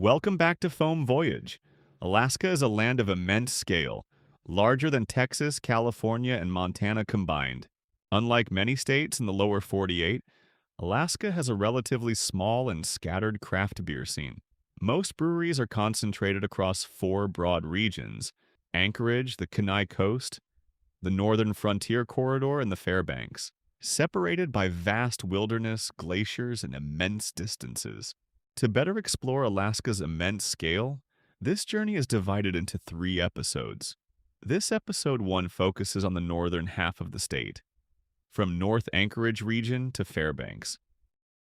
Welcome back to Foam Voyage. Alaska is a land of immense scale, larger than Texas, California, and Montana combined. Unlike many states in the lower 48, Alaska has a relatively small and scattered craft beer scene. Most breweries are concentrated across four broad regions: Anchorage, the Kenai Coast, the Northern Frontier Corridor, and the Fairbanks, separated by vast wilderness, glaciers, and immense distances. To better explore Alaska's immense scale, this journey is divided into three episodes. This episode 1 focuses on the northern half of the state, from North Anchorage region to Fairbanks.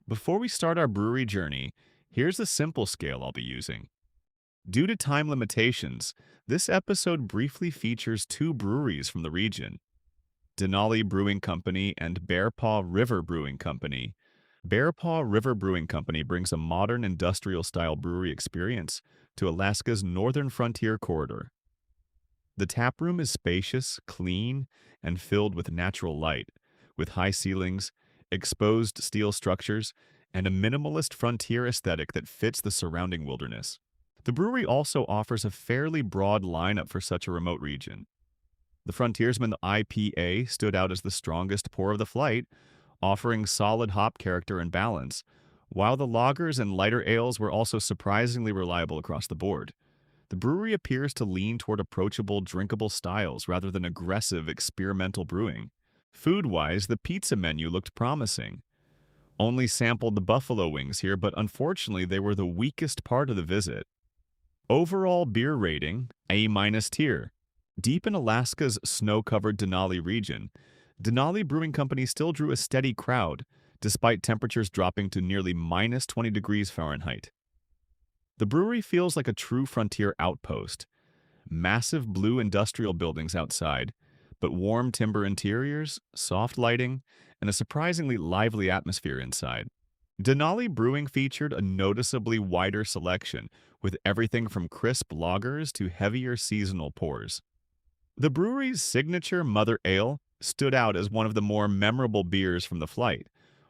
Before we start our brewery journey, here's the simple scale I'll be using. Due to time limitations, this episode briefly features two breweries from the region: Denali Brewing Company and Bear Paw River Brewing Company. Bear Paw River Brewing Company brings a modern industrial-style brewery experience to Alaska's northern frontier corridor. The tap room is spacious, clean, and filled with natural light, with high ceilings, exposed steel structures, and a minimalist frontier aesthetic that fits the surrounding wilderness. The brewery also offers a fairly broad lineup for such a remote region. The Frontiersman IPA stood out as the strongest pour of the flight, offering solid hop character and balance, while the lagers and lighter ales were also surprisingly reliable across the board. The brewery appears to lean toward approachable, drinkable styles rather than aggressive, experimental brewing. Food-wise, the pizza menu looked promising. Only sampled the buffalo wings here, but unfortunately they were the weakest part of the visit. Overall beer rating, A- tier. Deep in Alaska's snow-covered Denali region, Denali Brewing Company still drew a steady crowd, despite temperatures dropping to nearly minus 20 degrees Fahrenheit. The brewery feels like a true frontier outpost. Massive blue industrial buildings outside, but warm timber interiors, soft lighting, and a surprisingly lively atmosphere inside. Denali Brewing featured a noticeably wider selection, with everything from crisp lagers to heavier seasonal pours. The brewery's signature Mother Ale stood out as one of the more memorable beers from the flight,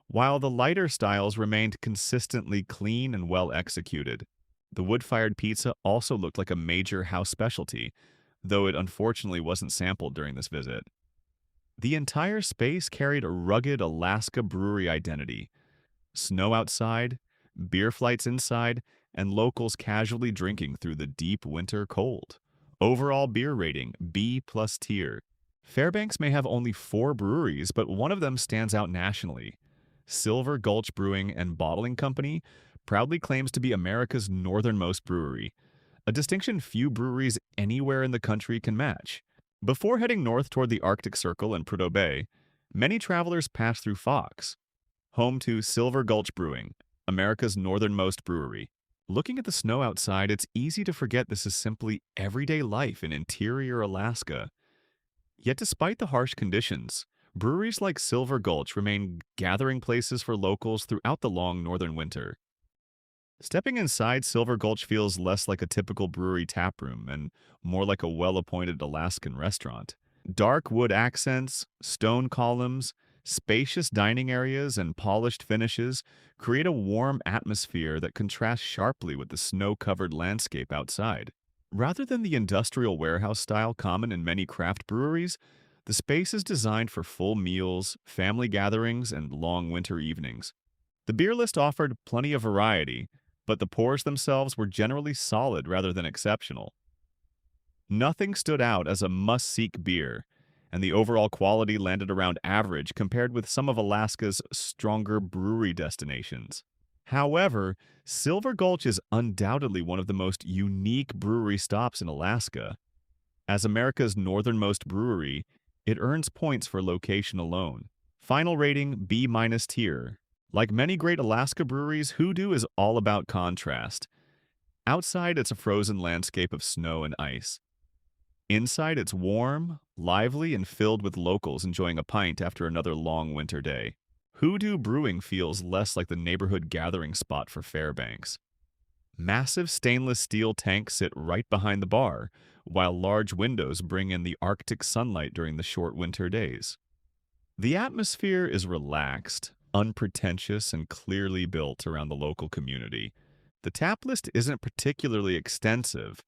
while the lighter styles remained consistently clean and well executed. The wood-fired pizza also looked like a major house specialty, though it unfortunately wasn't sampled during this visit. The entire space carried a rugged Alaska brewery identity: snow outside, beer flights inside, and locals casually drinking through the deep winter cold. Overall beer rating, B+ tier. Fairbanks may have only 4 breweries, but one of them stands out nationally. Silver Gulch Brewing and Bottling Company proudly claims to be America's northernmost brewery, a distinction few breweries anywhere in the country can match. Before heading north toward the Arctic Circle and Prudhoe Bay, many travelers pass through Fox, home to Silver Gulch Brewing, America's northernmost brewery. Looking at the snow outside, it's easy to forget this is simply everyday life in interior Alaska. Yet despite the harsh conditions, breweries like Silver Gulch remain gathering places for locals throughout the long northern winter. Stepping inside, Silver Gulch feels less like a typical brewery taproom and more like a well-appointed Alaskan restaurant. Dark wood accents, stone columns, spacious dining areas, and polished finishes create a warm atmosphere that contrasts sharply with the snow-covered landscape outside. Rather than the industrial warehouse style common in many craft breweries, the space is designed for full meals, family gatherings, and long winter evenings. The beer list offered plenty of variety, but the pours themselves were generally solid rather than exceptional. Nothing stood out as a must-seek beer, and the overall quality landed around average compared with some of Alaska's stronger brewery destinations. However, Silver Gulch is undoubtedly one of the most unique brewery stops in Alaska. As America's northernmost brewery, it earns points for location alone. Final rating, B- tier. Like many great Alaska breweries, Hoodoo is all about contrast. Outside, it's a frozen landscape of snow and ice. Inside, it's warm, lively, and filled with locals enjoying a pint after another long winter day. Hoodoo Brewing feels less like the neighborhood gathering spot for Fairbanks. Massive stainless steel tanks sit right behind the bar, while large windows bring in the Arctic sunlight during the short winter days. The atmosphere is relaxed, unpretentious, and clearly built around the local community. The tap list isn't particularly extensive.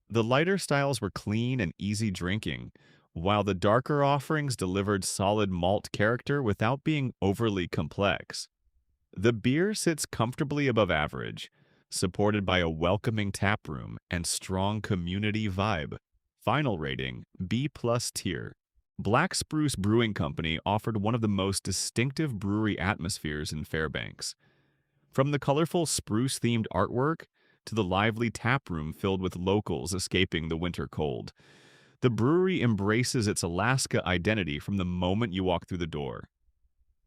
The lighter styles were clean and easy drinking, while the darker offerings delivered solid malt character without being overly complex. The beer sits comfortably above average, supported by a welcoming tap room and strong community vibe. Final rating, B plus tier. Black Spruce Brewing Company offered one of the most distinctive brewery atmospheres in Fairbanks. From the colorful spruce-themed artwork to the lively tap room filled with locals escaping the winter cold, the brewery embraces its Alaska identity from the moment you walk through the door.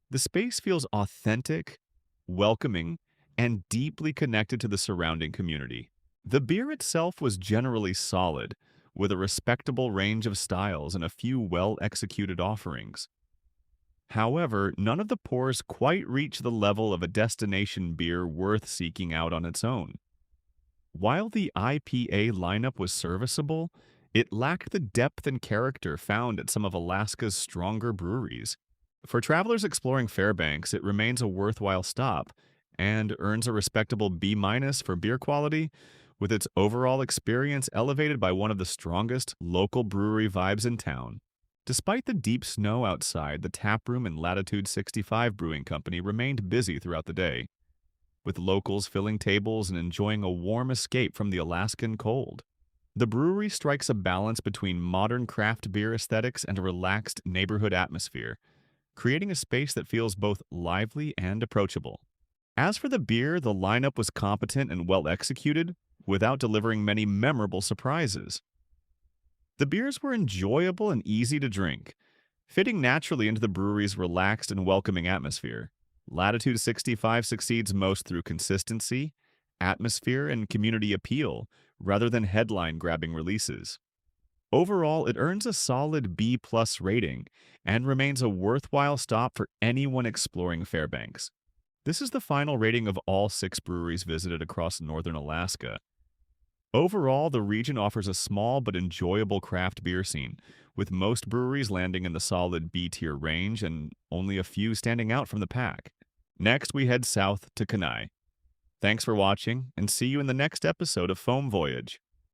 The space feels authentic, welcoming, and deeply connected to the surrounding community. The beer itself was generally solid, with a respectable range of styles and a few well-executed offerings. However, none of the pours quite reach the level of a destination beer worth seeking out on its own. While the IPA lineup was serviceable, it lacked the depth and character found at some of Alaska's stronger breweries. For travelers exploring Fairbanks, it remains a worthwhile stop and earns a respectable B- for beer quality, with its overall experience elevated by one of the strongest local brewery vibes in town. Despite the deep snow outside, the taproom and Latitude 65 Brewing Company remained busy throughout the day, with locals filling tables and enjoying a warm escape from the Alaskan cold. The brewery strikes a balance between modern craft beer aesthetics and a relaxed neighborhood atmosphere, creating a space that feels both lively and approachable. As for the beer, the lineup was competent and well executed, without delivering many memorable surprises. The beers were enjoyable and easy to drink, fitting naturally into the brewery's relaxed and welcoming atmosphere. Latitude 65 succeeds most through consistency, atmosphere, and community appeal, rather than headline-grabbing releases. Overall, it earns a solid B+ rating and remains a worthwhile stop for anyone exploring Fairbanks. This is the final rating of all 6 breweries visited across northern Alaska. Overall, the region offers a small but enjoyable craft beer scene, with most breweries landing in the solid B-tier range and only a few standing out from the pack. Next, we head south to Kenai. Thanks for watching, and see you in the next episode of Foam Voyage.